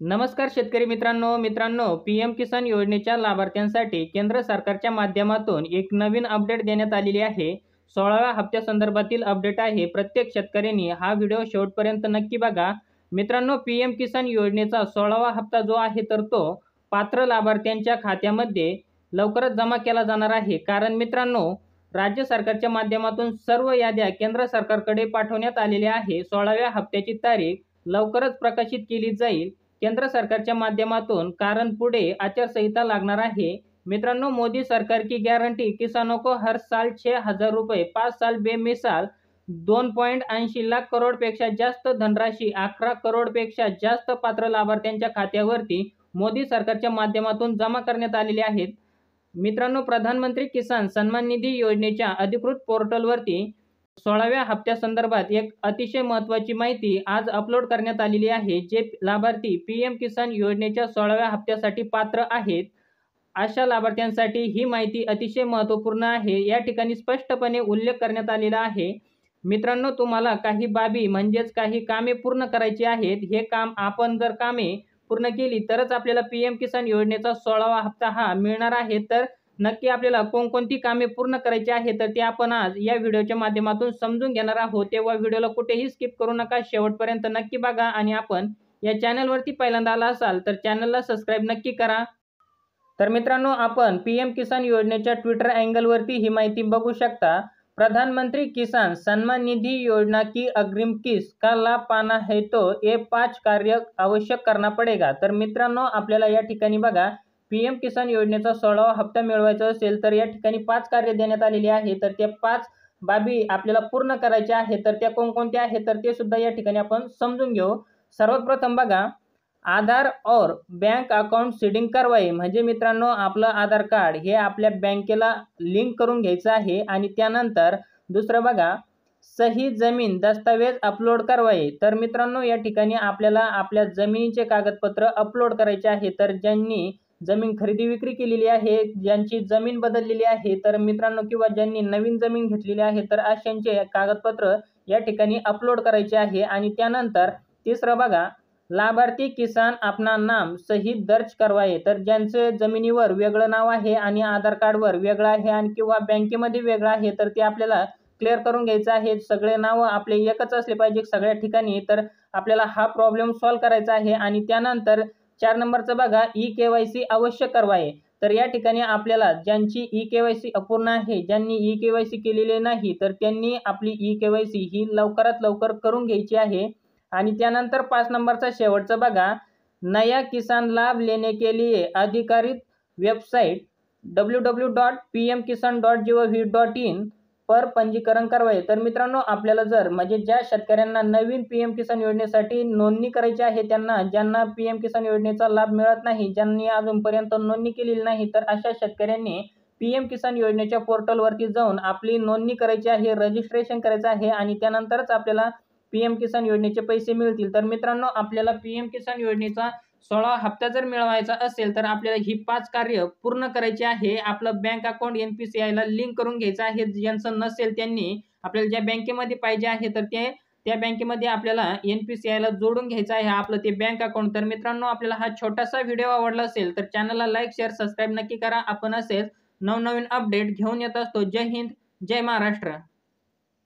नमस्कार शेतकरी मित्रांनो पीएम किसान योजनेच्या लाभार्थ्यांसाठी केंद्र सरकारच्या माध्यमातून एक नवीन अपडेट देण्यात आलेली आहे। 16व्या हप्त्यासंदर्भातील अपडेट आहे। प्रत्येक शेतकऱ्यांनी हा व्हिडिओ शेवटपर्यंत नक्की बघा। मित्रांनो, पीएम किसान योजनेचा 16वा हप्ता जो आहे तर तो पात्र लाभार्थ्यांच्या खात्यामध्ये लवकरच जमा केला जाणार आहे। कारण मित्रांनो, राज्य सरकारच्या माध्यमातून सर्व याद्या केंद्र सरकारकडे पाठवण्यात आलेल्या आहे। 16व्या हप्त्याची तारीख लवकरच प्रकाशित केली जाईल केंद्र सरकारच्या माध्यमातून, कारण पुढे आचारसंहिता लागणार आहे। मित्रांनो, मोदी सरकार की गारंटी, किसानों को हर साल 6,000 रुपये, 5 साल बेमिसाल 2.80 लाख करोड पेक्षा जास्त धनराशी, 11 करोड पेक्षा जास्त पात्र लाभार्थ्यांच्या खात्यावरती मोदी सरकारच्या माध्यमातून जमा करण्यात आलेले आहेत। मित्रांनो, प्रधानमंत्री किसान सन्मान निधी योजनेच्या अधिकृत पोर्टलवरती 16व्या हप्त्यासंदर्भात एक अतिशय महत्त्वाची माहिती आज अपलोड करण्यात आलेली आहे। जे लाभार्थी पीएम किसान योजनेच्या 16व्या हप्त्यासाठी पात्र आहेत, अशा लाभार्थ्यांसाठी ही माहिती अतिशय महत्त्वपूर्ण आहे। या ठिकाणी स्पष्टपणे उल्लेख करण्यात आलेला आहे। मित्रांनो, तुम्हाला काही बाबी म्हणजेच काही कामे पूर्ण करायची आहेत। हे काम आपण जर कामे पूर्ण केली तरच आपल्याला पीएम किसान योजनेचा 16वा हप्ता हा मिळणार आहे। तर नक्की आपल्याला कोणकोणती कामे पूर्ण करायची आहे तर ते आपण आज या व्हिडिओच्या माध्यमातून समजून घेणार आहोत। तेव्हा व्हिडिओला कुठेही स्किप करू नका, शेवटपर्यंत नक्की बघा। आणि आपण या चॅनलवरती पहिल्यांदा आला असाल तर चॅनलला सबस्क्राईब नक्की करा। तर मित्रांनो, आपण पीएम किसान योजनेच्या ट्विटर अँगलवरती ही माहिती बघू शकता। प्रधानमंत्री किसान सम्मान निधि योजना की अग्रिम किस्त का लाभ पाना है तो ये 5 कार्य आवश्यक करना पड़ेगा। तर मित्रांनो, आपल्याला या ठिकाणी बघा, पीएम किसान योजनेचा 16वा हप्ता मिळवायचा असेल तर या ठिकाणी 5 कार्य देण्यात आलेली आहे। तर त्या 5 बाबी आपल्याला पूर्ण करायच्या आहेत। तर त्या कोणकोणत्या आहेत तर ते सुद्धा या ठिकाणी आपण समजून घेऊ। सर्वात प्रथम बघा, आधार और बैंक अकाउंट सीडिंग करवाई, म्हणजे मित्रांनो, आपलं आधार कार्ड हे आपल्या बँकेला लिंक करून घ्यायचं आहे। आणि त्यानंतर दुसरं बघा, सही जमीन दस्तावेज अपलोड करवाई। तर मित्रांनो, या ठिकाणी आपल्याला आपल्या जमिनीचे कागदपत्र अपलोड करायचे आहे। तर ज्यांनी जमीन खरेदी विक्री केलेली आहे, ज्यांची जमीन बदललेली आहे, तर मित्रांनो, किंवा ज्यांनी नवीन जमीन घेतलेली आहे, तर अशांचे कागदपत्र या ठिकाणी अपलोड करायचे आहे। आणि त्यानंतर तिसरं बघा, लाभार्थी किसान अपना नाम सही दर्ज करवाए। तर ज्यांचे जमिनीवर वेगळं नाव आहे आणि आधार कार्डवर वेगळं आहे आणि किंवा बँकेमध्ये वेगळं आहे, तर ते आपल्याला क्लिअर करून घ्यायचं आहे। सगळे नाव आपले एकच असले पाहिजे सगळ्या ठिकाणी। तर आपल्याला हा प्रॉब्लेम सॉल्व्ह करायचा आहे। आणि त्यानंतर 4 नंबरचं बघा, ई-केवायसी अवश्य करवाए। तर या ठिकाणी आपल्याला ज्यांची ई-केवायसी अपूर्ण आहे, ज्यांनी ई-केवायसी केलेली नाही, तर त्यांनी आपली ई-केवायसी ही लवकरात लवकर करून घ्यायची आहे। आणि त्यानंतर 5 नंबरचा शेवटचं बघा, नया किसान लाभ लेने के लिए अधिकारित वेबसाइट www.pmkisan.gov.in पर पंजीकरण करवाए। तर मित्रांनो, आपल्याला जर म्हणजे ज्या शेतकऱ्यांना नवीन पीएम किसान योजनेसाठी नोंदणी करायची आहे, ज्यांना पीएम किसान योजनेचा लाभ मिळत नाही, ज्यांनी अजूनपर्यंत नोंदणी केलेली नाही, तर अशा शेतकऱ्यांनी पीएम किसान योजनेच्या पोर्टलवरती जाऊन आपली नोंदणी करायची आहे, रजिस्ट्रेशन करायचं आहे। आणि त्यानंतरच आपल्याला पीएम किसान योजनेचे पैसे मिळतील। तर मित्रांनो, आपल्याला पीएम किसान योजनेचा 16वा हप्ता जर मिळवायचा असेल तर आपल्याला ही 5 कार्य पूर्ण करायची आहे। आपलं बँक अकाउंट एनपीसीआयला लिंक करून घ्यायचं आहे। ज्यांचं नसेल त्यांनी आपल्याला ज्या बँकेमध्ये पाहिजे आहे तर त्या बँकेमध्ये आपल्याला एनपीसीआयला जोडून घ्यायचं आहे आपलं ते बँक अकाउंट। तर मित्रांनो, आपल्याला हा छोटासा व्हिडिओ आवडला असेल तर चॅनलला लाईक, शेअर, सबस्क्राईब नक्की करा। आपण असेच नवनवीन अपडेट घेऊन येत असतो। जय हिंद, जय महाराष्ट्र।